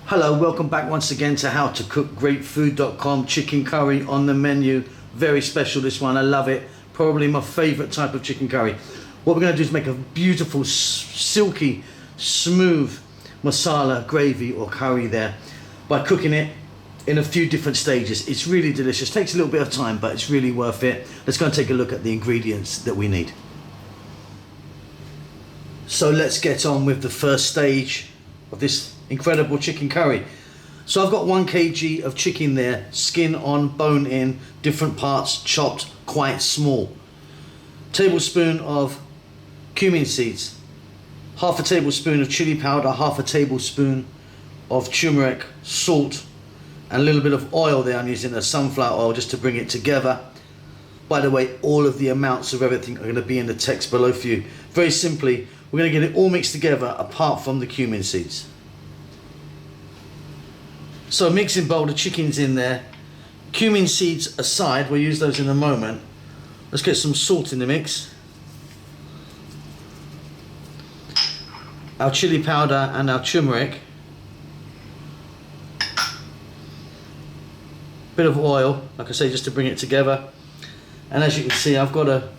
Hello, welcome back once again to howtocookgreatfood.com. Chicken curry on the menu. Very special, this one. I love it. Probably my favorite type of chicken curry. What we're going to do is make a beautiful, silky, smooth masala gravy or curry there by cooking it in a few different stages. It's really delicious. Takes a little bit of time, but it's really worth it. Let's go and take a look at the ingredients that we need. So let's get on with the first stage of this incredible chicken curry. So I've got 1 kg of chicken there, skin on, bone in, different parts chopped quite small. Tablespoon of cumin seeds, half a tablespoon of chili powder, half a tablespoon of turmeric, salt, and a little bit of oil there. I'm using a sunflower oil just to bring it together. By the way, all of the amounts of everything are going to be in the text below for you. Very simply, we're going to get it all mixed together apart from the cumin seeds. So mixing bowl, the chicken's in there. Cumin seeds aside, we'll use those in a moment. Let's get some salt in the mix. Our chili powder and our turmeric. Bit of oil, like I say, just to bring it together. And as you can see, I've got a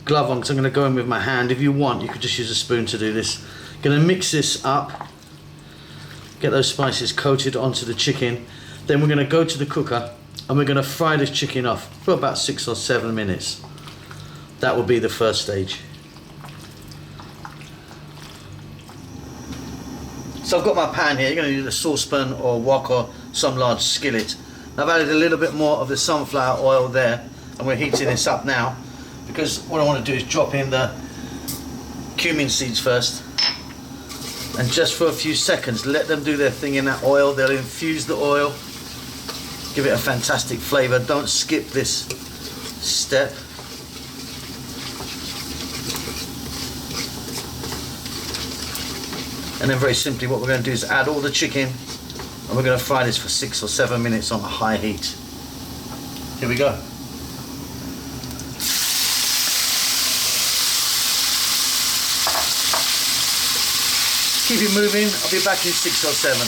glove on because I'm going to go in with my hand. If you want, you could just use a spoon to do this. Going to mix this up. Get those spices coated onto the chicken. Then we're going to go to the cooker and we're going to fry this chicken off for about 6 or 7 minutes. That will be the first stage. So I've got my pan here. You're going to use a saucepan or wok or some large skillet. I've added a little bit more of the sunflower oil there and we're heating this up now because what I want to do is drop in the cumin seeds first. And just for a few seconds, let them do their thing in that oil. They'll infuse the oil, give it a fantastic flavor. Don't skip this step. And then very simply what we're going to do is add all the chicken and we're going to fry this for 6 or 7 minutes on a high heat. Here we go. Keep it moving, I'll be back in 6 or 7.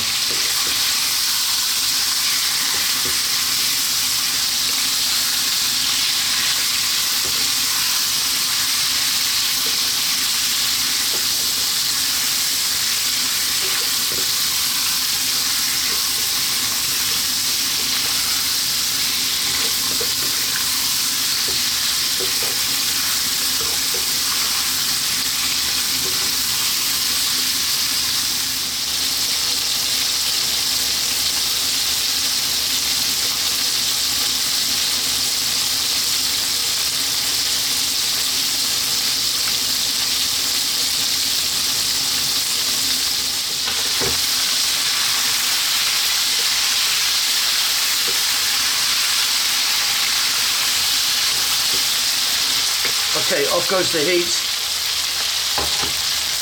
Okay, off goes the heat.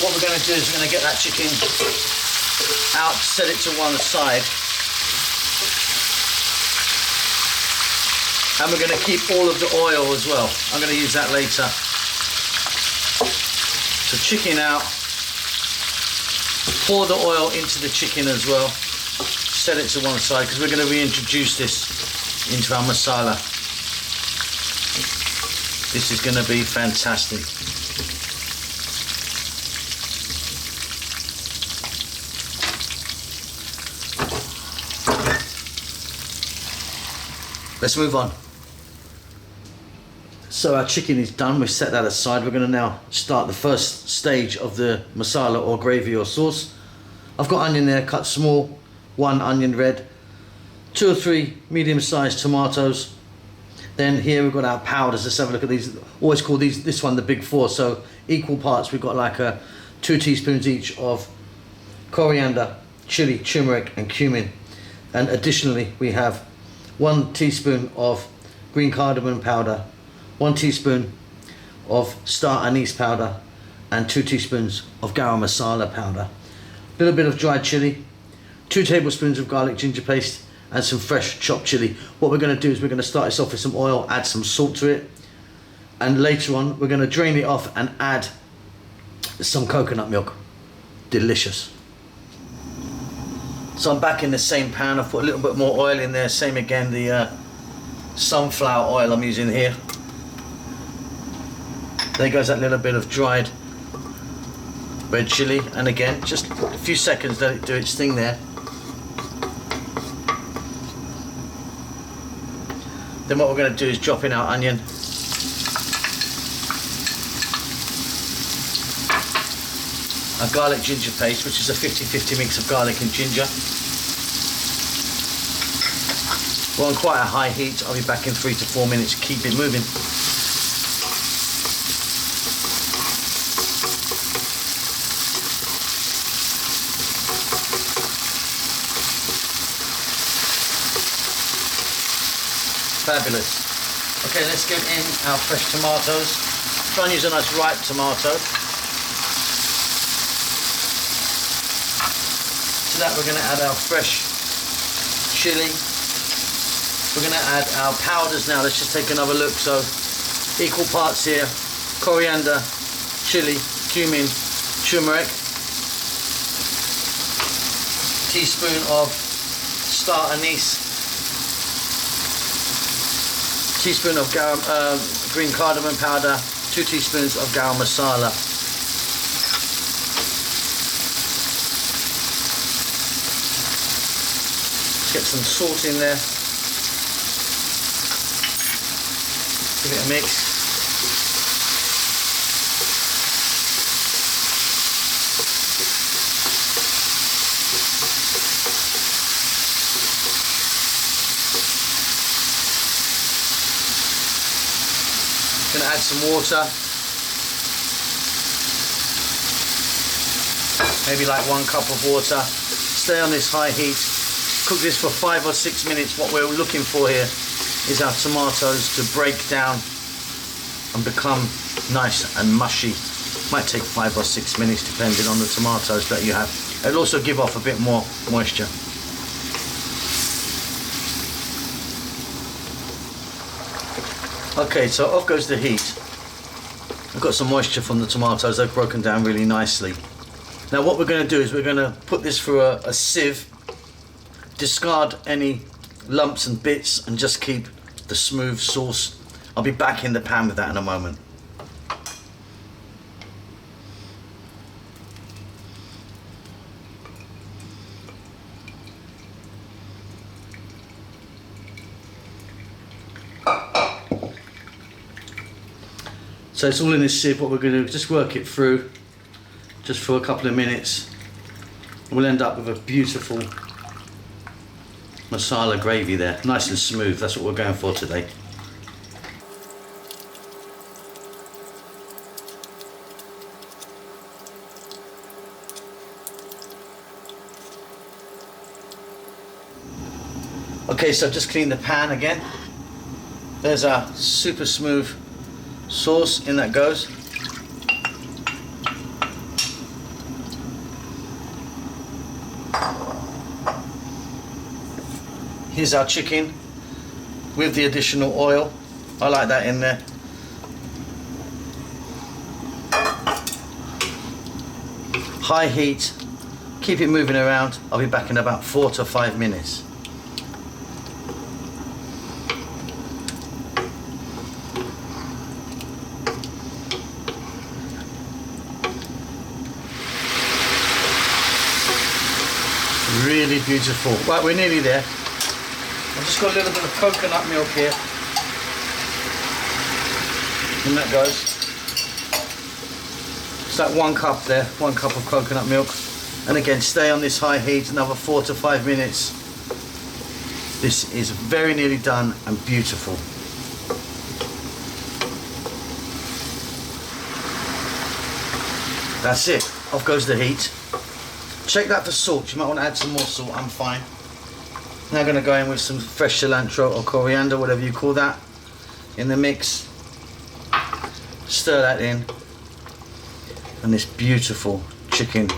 What we're going to do is we're going to get that chicken out, set it to one side. And we're going to keep all of the oil as well. I'm going to use that later. So chicken out. Pour the oil into the chicken as well. Set it to one side because we're going to reintroduce this into our masala. This is going to be fantastic. Let's move on. So our chicken is done. We've set that aside. We're going to now start the first stage of the masala or gravy or sauce. I've got onion there, cut small, 1 onion red, 2 or 3 medium-sized tomatoes. Then here we've got our powders. Let's have a look at these. Always call this one the big 4. So equal parts. We've got like 2 teaspoons each of coriander, chili, turmeric, and cumin. And additionally, we have 1 teaspoon of green cardamom powder, 1 teaspoon of star anise powder, and 2 teaspoons of garam masala powder. A little bit of dried chili, 2 tablespoons of garlic ginger paste, and some fresh chopped chili. What we're going to do is we're going to start this off with some oil, add some salt to it, and later on we're going to drain it off and add some coconut milk. Delicious. So I'm back in the same pan. I've put a little bit more oil in there. Same again, the sunflower oil I'm using here. There goes that little bit of dried red chilli, and again, just a few seconds, let it do its thing there. Then what we're going to do is drop in our onion. Our garlic ginger paste, which is a 50-50 mix of garlic and ginger. We're on quite a high heat. I'll be back in 3 to 4 minutes. Keep it moving. Fabulous. Okay, let's get in our fresh tomatoes. Try and use a nice ripe tomato. To that we're going to add our fresh chilli. We're going to add our powders now. Let's just take another look. So equal parts here: coriander, chilli, cumin, turmeric. Teaspoon of star anise. Teaspoon of green cardamom powder, 2 teaspoons of garam masala. Let's get some salt in there. Give it a mix. Going to add some water, maybe like 1 cup of water. Stay on this high heat, cook this for 5 or 6 minutes. What we're looking for here is our tomatoes to break down and become nice and mushy. Might take 5 or 6 minutes depending on the tomatoes that you have. It'll also give off a bit more moisture. Okay, so off goes the heat. I've got some moisture from the tomatoes. They've broken down really nicely. Now what we're going to do is we're going to put this through a sieve, discard any lumps and bits, and just keep the smooth sauce. I'll be back in the pan with that in a moment. So it's all in this sieve. What we're going to do is just work it through just for a couple of minutes. We'll end up with a beautiful masala gravy there, nice and smooth. That's what we're going for today. Okay, so I've just cleaned the pan again. There's our super smooth sauce, in that goes. Here's our chicken with the additional oil. I like that in there. High heat, keep it moving around. I'll be back in about 4 to 5 minutes. Really beautiful. Right, we're nearly there. I've just got a little bit of coconut milk here. And that goes. It's like 1 cup there, 1 cup of coconut milk. And again, stay on this high heat another 4 to 5 minutes. This is very nearly done and beautiful. That's it. Off goes the heat. Check that for salt. You might want to add some more salt. I'm fine. Now I'm going to go in with some fresh cilantro or coriander, whatever you call that, in the mix. Stir that in. And this beautiful chicken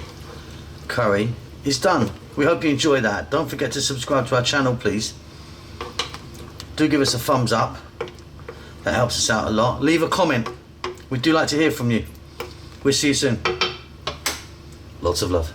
curry is done. We hope you enjoy that. Don't forget to subscribe to our channel, please. Do give us a thumbs up. That helps us out a lot. Leave a comment. We do like to hear from you. We'll see you soon. Lots of love.